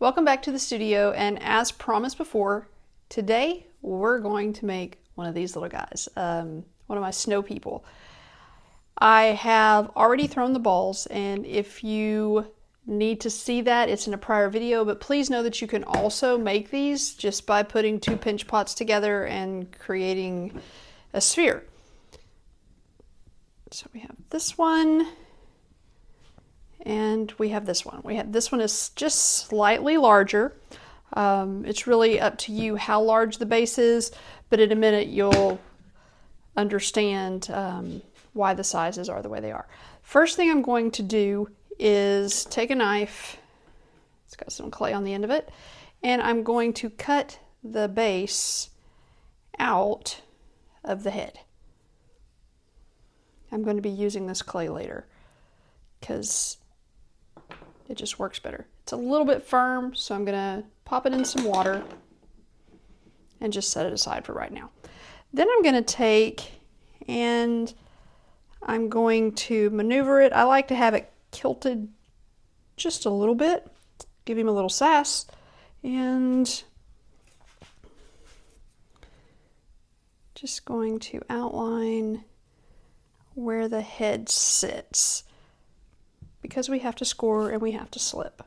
Welcome back to the studio, and as promised before, today we're going to make one of these little guys, one of my snow people. I have already thrown the balls, and if you need to see that, it's in a prior video, but please know that you can also make these just by putting two pinch pots together and creating a sphere. So we have this one. And we have this one. This one is just slightly larger. It's really up to you how large the base is, but in a minute you'll understand why the sizes are the way they are. First thing I'm going to do is take a knife, it's got some clay on the end of it, and I'm going to cut the base out of the head. I'm going to be using this clay later because it just works better. It's a little bit firm, so I'm gonna pop it in some water and just set it aside for right now. Then I'm gonna take and I'm going to maneuver it. I like to have it kilted just a little bit, give him a little sass, and just going to outline where the head sits, because we have to score and we have to slip.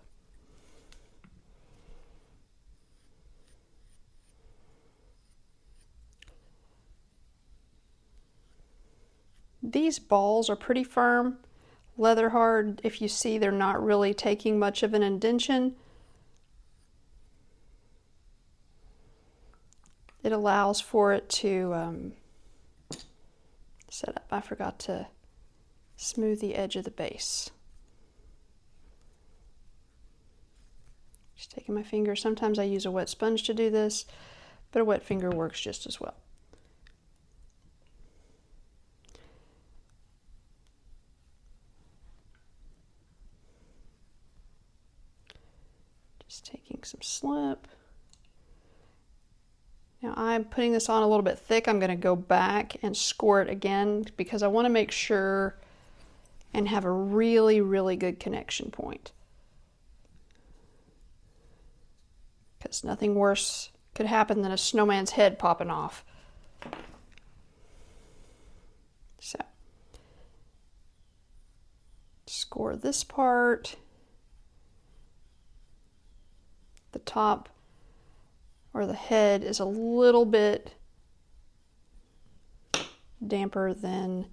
These balls are pretty firm, leather hard. If you see, they're not really taking much of an indentation. It allows for it to set up. I forgot to smooth the edge of the base. Just taking my finger. Sometimes I use a wet sponge to do this, but a wet finger works just as well. Just taking some slip. Now I'm putting this on a little bit thick. I'm going to go back and score it again because I want to make sure and have a really, really good connection point. Because nothing worse could happen than a snowman's head popping off. So, score this part. The top or the head is a little bit damper than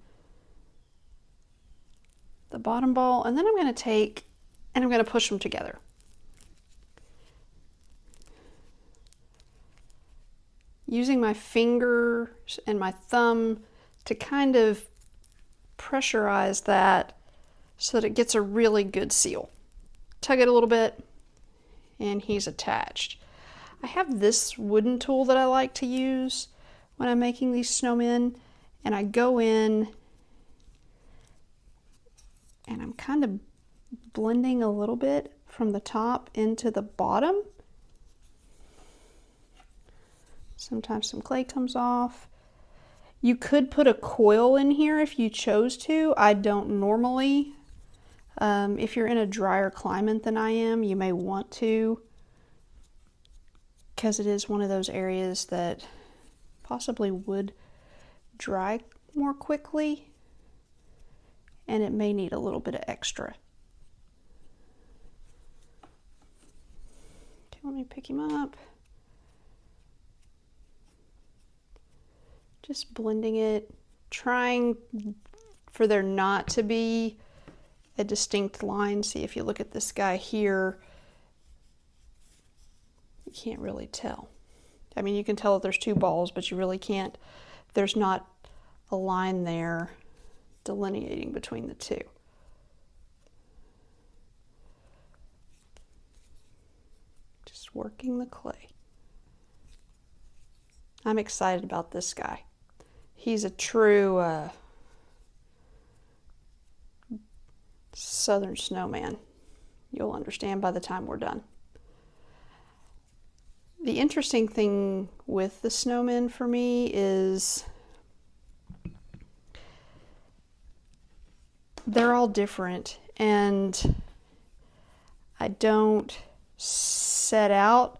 the bottom ball, and then I'm going to take and I'm going to push them together. Using my fingers and my thumb to kind of pressurize that so that it gets a really good seal. Tug it a little bit and he's attached. I have this wooden tool that I like to use when I'm making these snowmen, and I go in and I'm kind of blending a little bit from the top into the bottom. Sometimes some clay comes off. You could put a coil in here if you chose to. I don't normally. If you're in a drier climate than I am, you may want to, because it is one of those areas that possibly would dry more quickly, and it may need a little bit of extra. Okay, let me pick him up. Just blending it, trying for there not to be a distinct line. See, if you look at this guy here, you can't really tell. I mean, you can tell that there's two balls, but you really can't. There's not a line there delineating between the two. Just working the clay. I'm excited about this guy. He's a true southern snowman. You'll understand by the time we're done. The interesting thing with the snowmen for me is they're all different, and I don't set out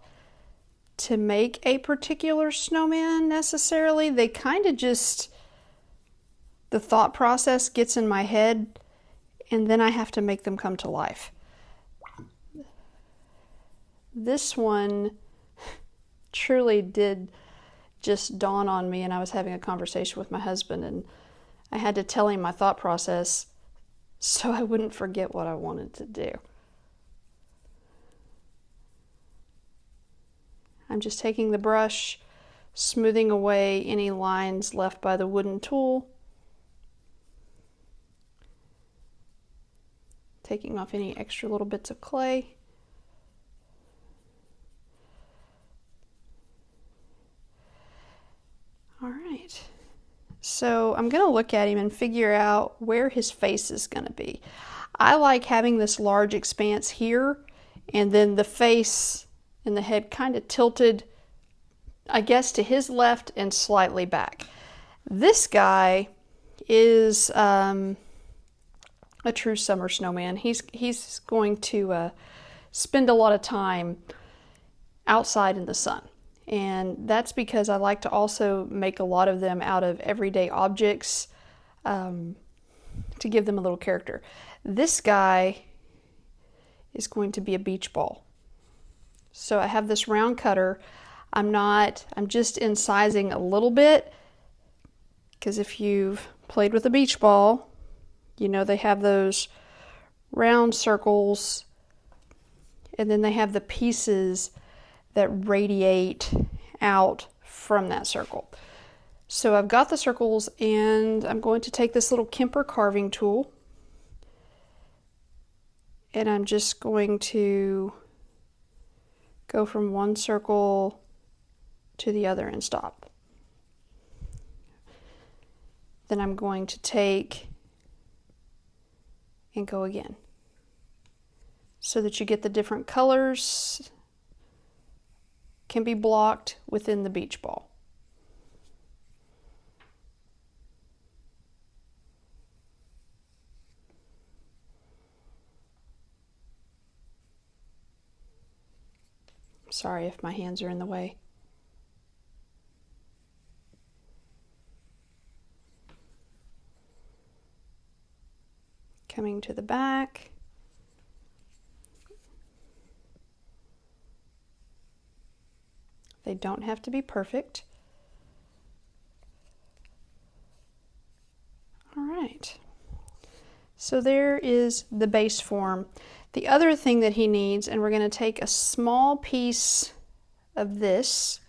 to make a particular snowman necessarily. They kind of just, the thought process gets in my head and then I have to make them come to life. This one truly did just dawn on me, and I was having a conversation with my husband and I had to tell him my thought process so I wouldn't forget what I wanted to do. I'm just taking the brush, smoothing away any lines left by the wooden tool, taking off any extra little bits of clay. All right, so I'm going to look at him and figure out where his face is going to be. I like having this large expanse here and then the face and the head kind of tilted, I guess, to his left and slightly back. This guy is a true summer snowman. He's going to spend a lot of time outside in the sun. And that's because I like to also make a lot of them out of everyday objects to give them a little character. This guy is going to be a beach ball. So I have this round cutter. I'm just incising a little bit, because if you've played with a beach ball, you know they have those round circles and then they have the pieces that radiate out from that circle. So I've got the circles and I'm going to take this little Kemper carving tool and I'm just going to go from one circle to the other and stop. Then I'm going to take and go again so that you get the different colors can be blocked within the beach ball. Sorry if my hands are in the way. Coming to the back. They don't have to be perfect. All right. So there is the base form. The other thing that he needs, and we're going to take a small piece of this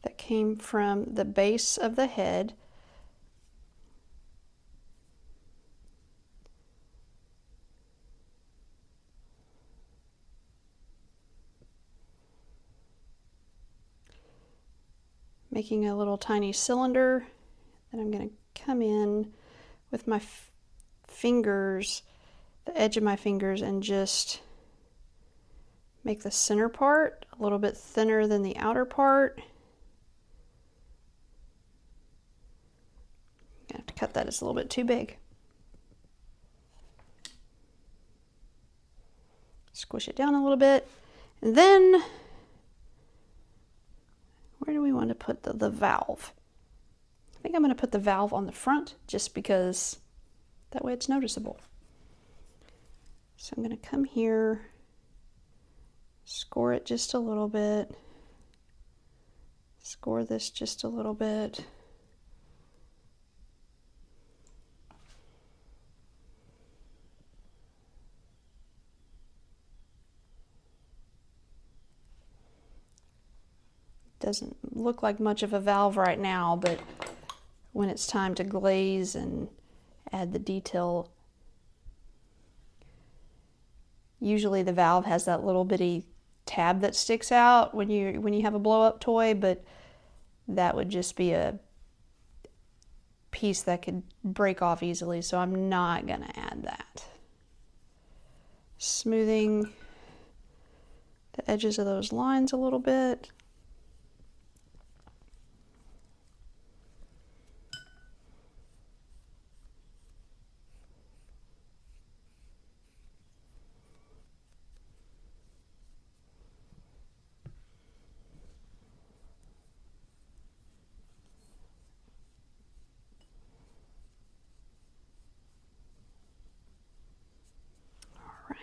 that came from the base of the head. Making a little tiny cylinder, and I'm going to come in with my fingers, the edge of my fingers, and just make the center part a little bit thinner than the outer part. I have to cut that, it's a little bit too big. Squish it down a little bit, and then where do we want to put the valve? I think I'm going to put the valve on the front just because that way it's noticeable. So I'm going to come here, score it just a little bit, score this just a little bit. Doesn't look like much of a valve right now, but when it's time to glaze and add the detail, usually the valve has that little bitty tab that sticks out when you have a blow-up toy, but that would just be a piece that could break off easily, so I'm not going to add that. Smoothing the edges of those lines a little bit.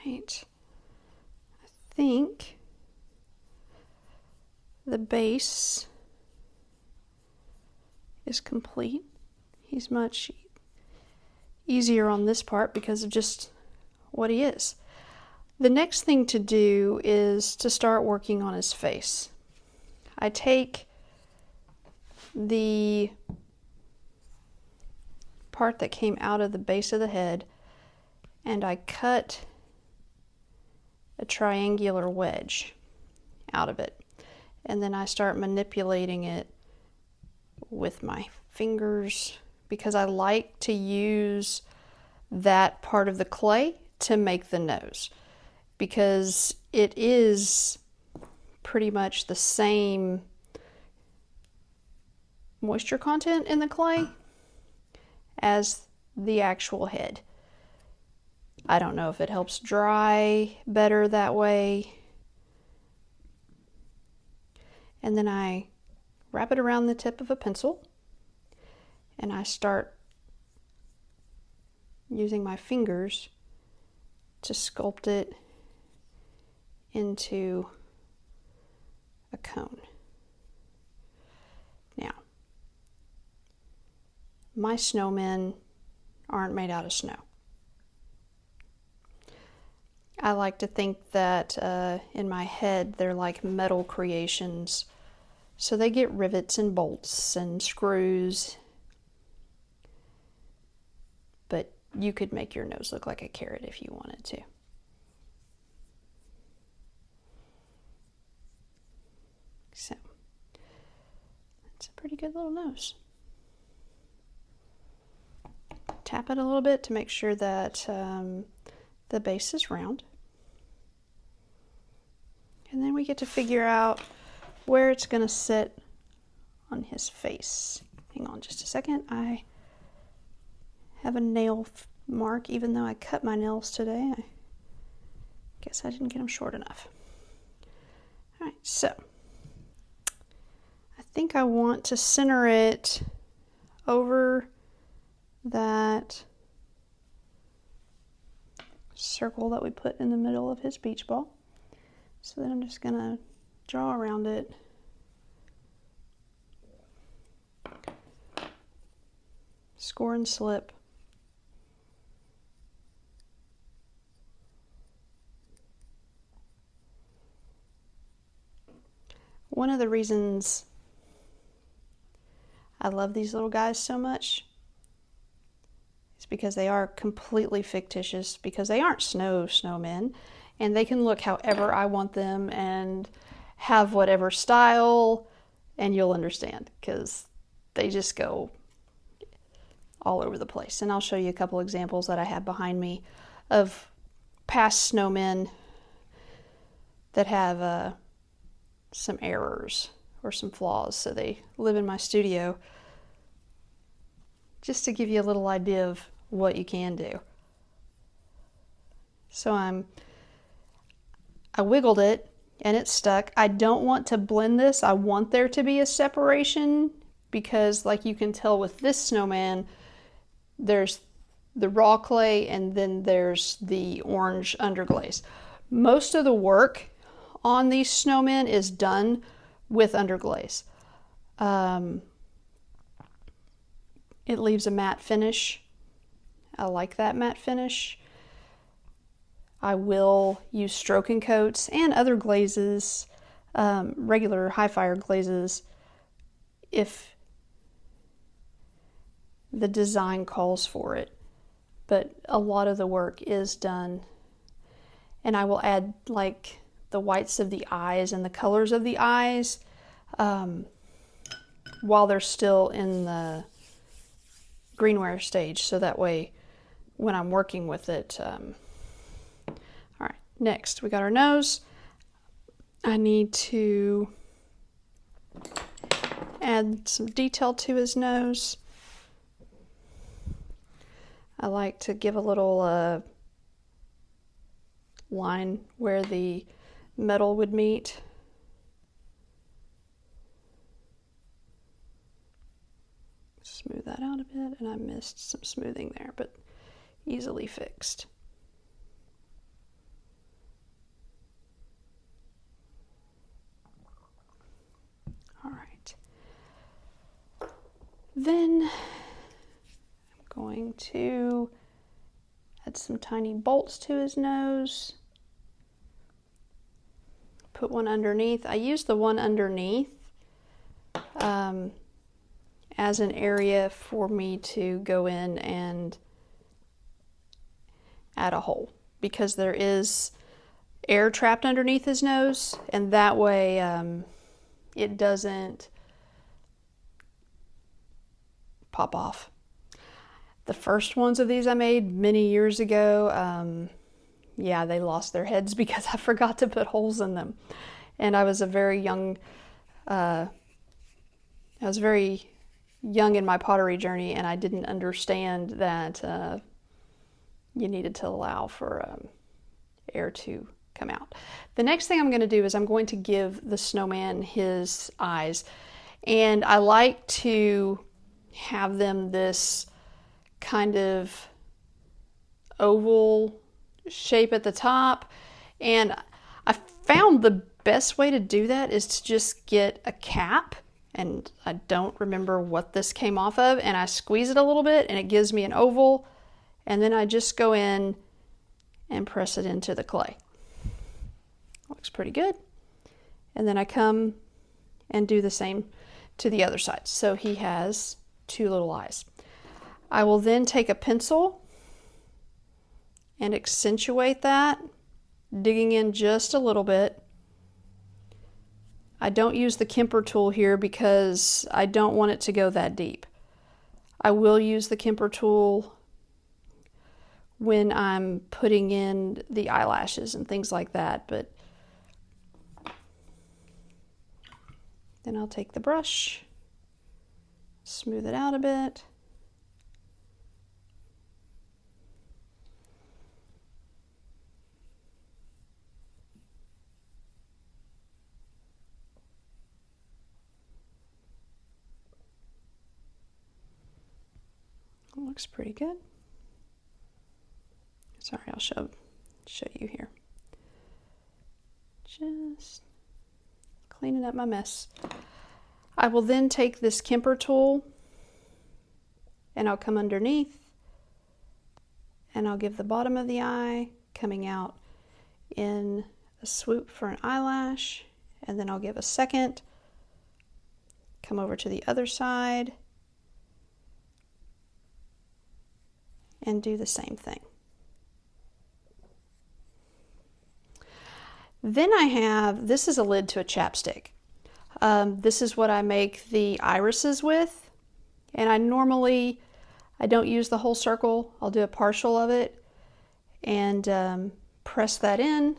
right, I think the base is complete. He's much easier on this part because of just what he is. The next thing to do is to start working on his face. I take the part that came out of the base of the head and I cut a triangular wedge out of it, and then I start manipulating it with my fingers because I like to use that part of the clay to make the nose, because it is pretty much the same moisture content in the clay as the actual head. I don't know if it helps dry better that way. And then I wrap it around the tip of a pencil and I start using my fingers to sculpt it into a cone. Now, my snowmen aren't made out of snow. I like to think that in my head they're like metal creations. So they get rivets and bolts and screws. But you could make your nose look like a carrot if you wanted to. So, that's a pretty good little nose. Tap it a little bit to make sure that the base is round. And then we get to figure out where it's going to sit on his face. Hang on just a second. I have a nail mark, even though I cut my nails today. I guess I didn't get them short enough. All right, so I think I want to center it over that circle that we put in the middle of his beach ball. So then I'm just going to draw around it. Score and slip. One of the reasons I love these little guys so much is because they are completely fictitious, because they aren't snowmen, and they can look however I want them and have whatever style, and you'll understand because they just go all over the place. And I'll show you a couple examples that I have behind me of past snowmen that have some errors or some flaws. So they live in my studio, just to give you a little idea of what you can do. So I wiggled it and it stuck. I don't want to blend this. I want there to be a separation because, like you can tell with this snowman, there's the raw clay and then there's the orange underglaze. Most of the work on these snowmen is done with underglaze. It leaves a matte finish. I like that matte finish. I will use stroking coats and other glazes, regular high fire glazes, if the design calls for it. But a lot of the work is done. And I will add like the whites of the eyes and the colors of the eyes while they're still in the greenware stage, so that way when I'm working with it. All right, next we got our nose. I need to add some detail to his nose. I like to give a little line where the metal would meet. Smooth that out a bit, and I missed some smoothing there, but easily fixed. Then I'm going to add some tiny bolts to his nose. Put one underneath. I use the one underneath as an area for me to go in and add a hole, because there is air trapped underneath his nose, and that way it doesn't pop off. The first ones of these I made many years ago, yeah, they lost their heads because I forgot to put holes in them. And I was a very young, in my pottery journey, and I didn't understand that you needed to allow for air to come out. The next thing I'm going to do is I'm going to give the snowman his eyes. And I like to have them this kind of oval shape at the top. And I found the best way to do that is to just get a cap, and I don't remember what this came off of, and I squeeze it a little bit and it gives me an oval, and then I just go in and press it into the clay. Looks pretty good. And then I come and do the same to the other side. So he has two little eyes. I will then take a pencil and accentuate that, digging in just a little bit. I don't use the Kemper tool here because I don't want it to go that deep. I will use the Kemper tool when I'm putting in the eyelashes and things like that, but then I'll take the brush, smooth it out a bit. Looks pretty good. Sorry, I'll show you here. Just cleaning up my mess. I will then take this Kemper tool and I'll come underneath and I'll give the bottom of the eye coming out in a swoop for an eyelash, and then I'll give a second, come over to the other side and do the same thing. Then I have, this is a lid to a chapstick. This is what I make the irises with, and I don't use the whole circle. I'll do a partial of it and press that in.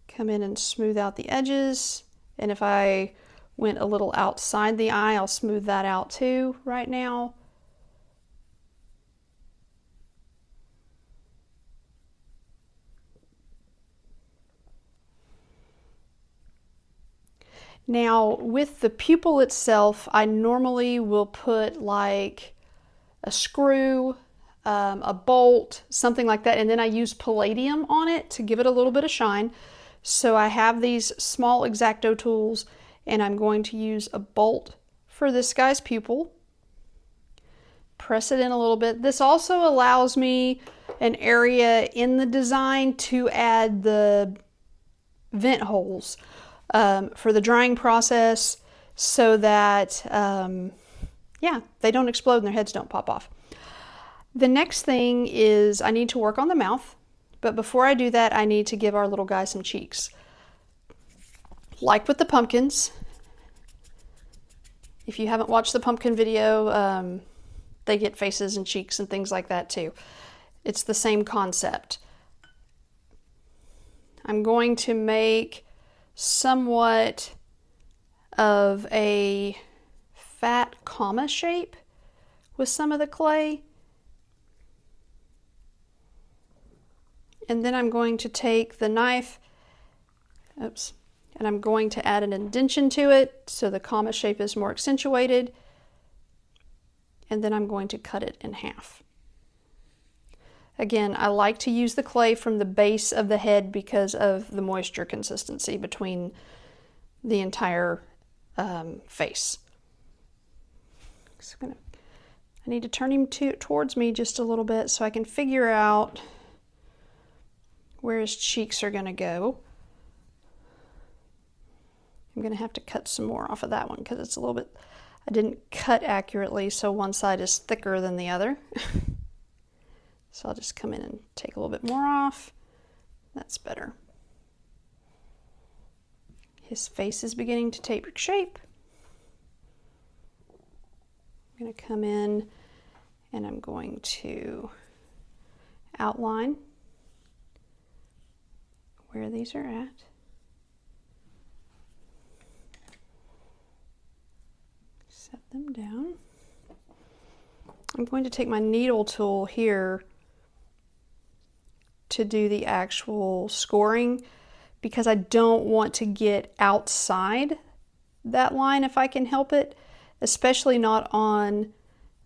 Come in and smooth out the edges, and if I went a little outside the eye, I'll smooth that out too right now. Now, with the pupil itself, I normally will put like a screw, a bolt, something like that, and then I use palladium on it to give it a little bit of shine. So I have these small X-Acto tools, and I'm going to use a bolt for this guy's pupil. Press it in a little bit. This also allows me an area in the design to add the vent holes for the drying process, so that yeah, they don't explode and their heads don't pop off. The next thing is I need to work on the mouth, but before I do that, I need to give our little guy some cheeks. Like with the pumpkins, if you haven't watched the pumpkin video, they get faces and cheeks and things like that too. It's the same concept. I'm going to make somewhat of a fat comma shape with some of the clay. And then I'm going to take the knife, and I'm going to add an indentation to it so the comma shape is more accentuated. And then I'm going to cut it in half. Again, I like to use the clay from the base of the head because of the moisture consistency between the entire face. So I need to turn him towards me just a little bit so I can figure out where his cheeks are going to go. I'm going to have to cut some more off of that one because it's a little bit, I didn't cut accurately, so one side is thicker than the other. So I'll just come in and take a little bit more off. That's better. His face is beginning to take shape. I'm going to come in and I'm going to outline where these are at. Set them down. I'm going to take my needle tool here to do the actual scoring because I don't want to get outside that line if I can help it, especially not on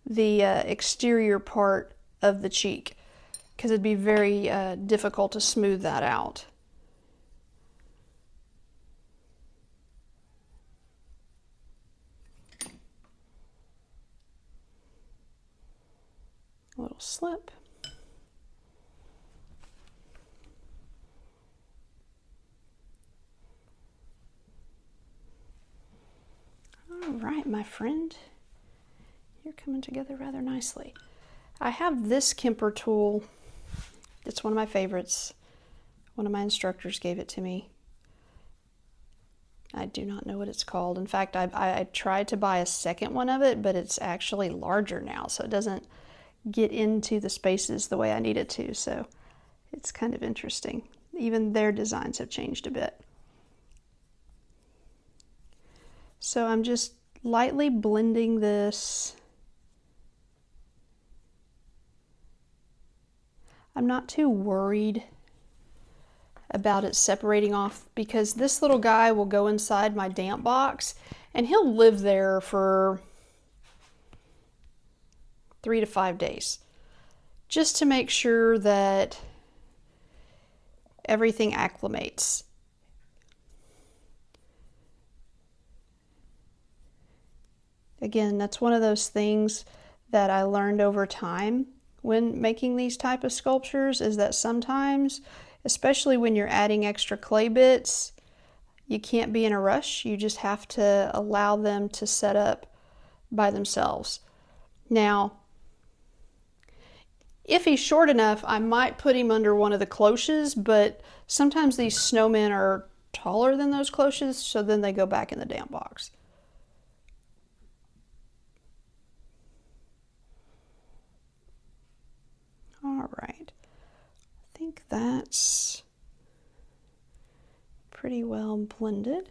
the exterior part of the cheek because it'd be very difficult to smooth that out. A little slip. All right, my friend, you're coming together rather nicely. I have this Kemper tool. It's one of my favorites. One of my instructors gave it to me. I do not know what it's called. In fact, I tried to buy a second one of it, but it's actually larger now, so it doesn't get into the spaces the way I need it to, so it's kind of interesting. Even their designs have changed a bit. So I'm just lightly blending this. I'm not too worried about it separating off because this little guy will go inside my damp box and he'll live there for 3 to 5 days, just to make sure that everything acclimates. Again, that's one of those things that I learned over time when making these type of sculptures is that sometimes, especially when you're adding extra clay bits, you can't be in a rush. You just have to allow them to set up by themselves. Now, if he's short enough, I might put him under one of the cloches, but sometimes these snowmen are taller than those cloches, so then they go back in the damp box. All right, I think that's pretty well blended.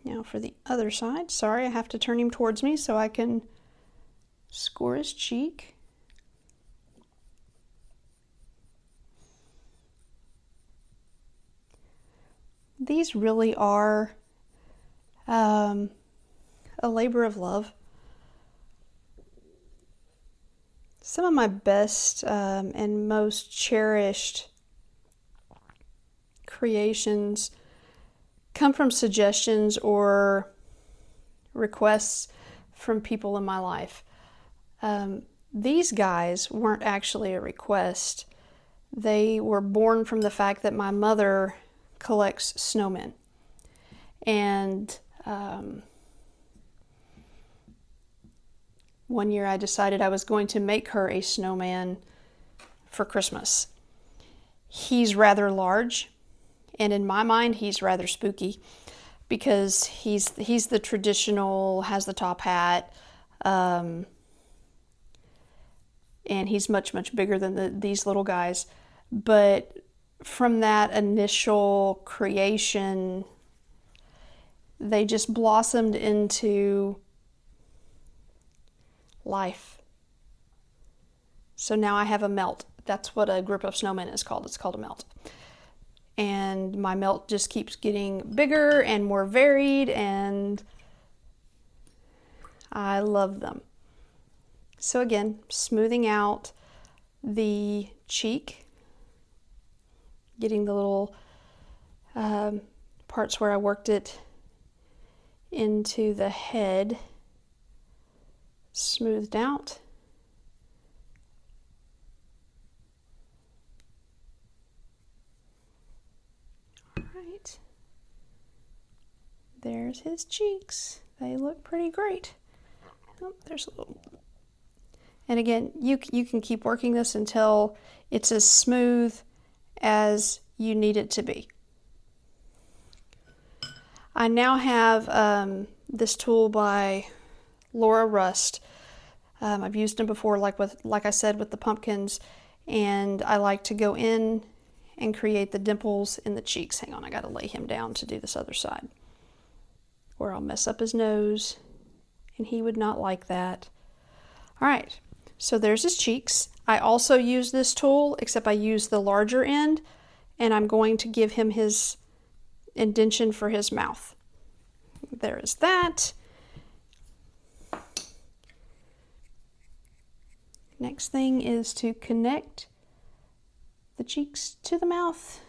Now for the other side, sorry, I have to turn him towards me so I can score his cheek. These really are a labor of love. Some of my best and most cherished creations come from suggestions or requests from people in my life. These guys weren't actually a request. They were born from the fact that my mother collects snowmen. And one year I decided I was going to make her a snowman for Christmas. He's rather large, and in my mind he's rather spooky because he's the traditional, has the top hat, and he's much, much bigger than these little guys. But from that initial creation, they just blossomed into life. So now I have a melt. That's what a group of snowmen is called. It's called a melt. And my melt just keeps getting bigger and more varied, and I love them. So again, smoothing out the cheek, getting the little parts where I worked it into the head smoothed out. All right. There's his cheeks. They look pretty great. Oh, there's a little. And again, you can keep working this until it's as smooth as you need it to be. I now have this tool by Laura Rust. I've used them before, like I said, with the pumpkins, and I like to go in and create the dimples in the cheeks. Hang on, I gotta lay him down to do this other side, or I'll mess up his nose, and he would not like that. All right, so there's his cheeks. I also use this tool, except I use the larger end, and I'm going to give him his indentation for his mouth. There is that. Next thing is to connect the cheeks to the mouth.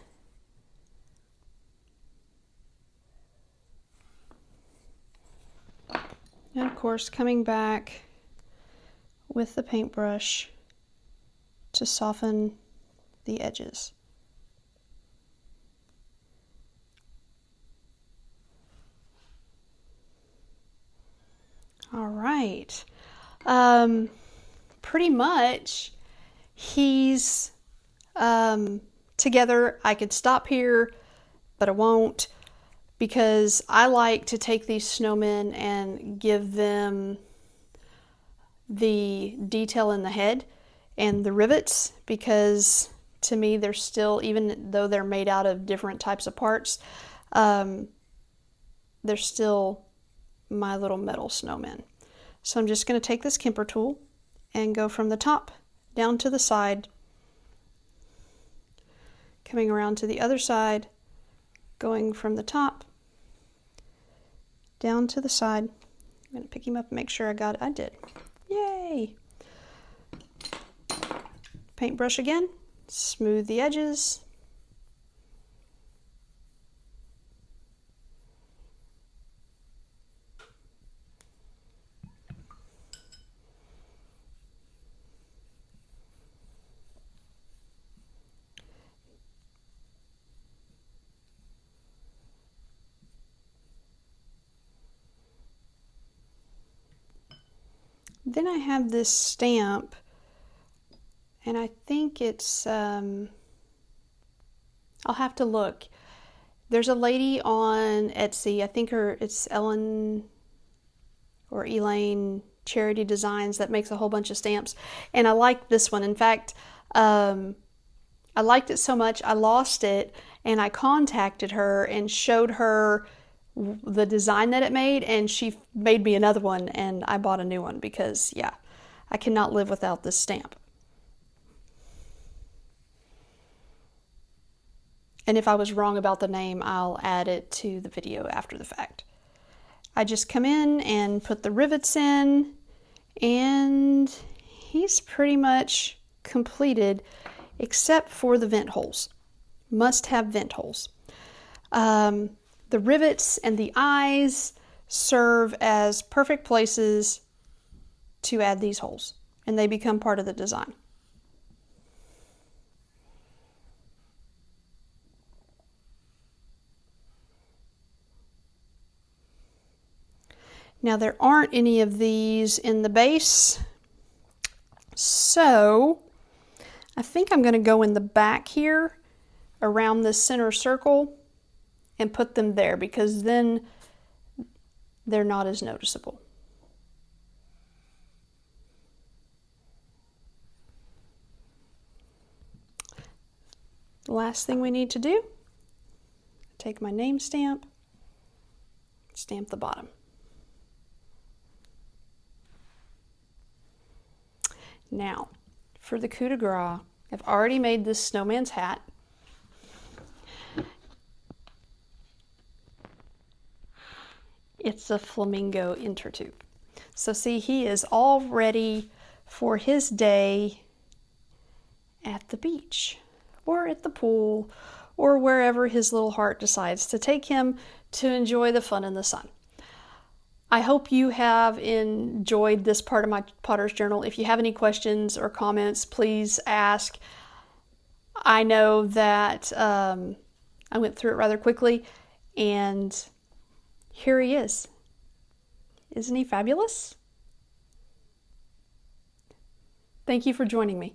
And of course, coming back with the paintbrush to soften the edges. All right. Pretty much he's together. I could stop here, but I won't, because I like to take these snowmen and give them the detail in the head and the rivets, because to me they're still, even though they're made out of different types of parts, they're still my little metal snowmen. So I'm just going to take this Kemper tool and go from the top down to the side, coming around to the other side, going from the top down to the side. I'm going to pick him up and make sure I got it. I did. Yay! Paintbrush again, smooth the edges. Then I have this stamp, and I think it's, I'll have to look. There's a lady on Etsy, I think it's Ellen or Elaine Charity Designs, that makes a whole bunch of stamps, and I like this one. In fact, I liked it so much I lost it, and I contacted her and showed her the design that it made, and she made me another one, and I bought a new one because, yeah, I cannot live without this stamp. And if I was wrong about the name, I'll add it to the video after the fact. I just come in and put the rivets in, and he's pretty much completed except for the vent holes. Must have vent holes. The rivets and the eyes serve as perfect places to add these holes, and they become part of the design. Now there aren't any of these in the base, so I think I'm going to go in the back here around this center circle and put them there, because then they're not as noticeable. The last thing we need to do, take my name stamp, stamp the bottom. Now, for the coup de grace, I've already made this snowman's hat. It's a flamingo intertube. So see, he is all ready for his day at the beach, or at the pool, or wherever his little heart decides to take him to enjoy the fun in the sun. I hope you have enjoyed this part of my Potter's Journal. If you have any questions or comments, please ask. I know that I went through it rather quickly, and here he is. Isn't he fabulous? Thank you for joining me.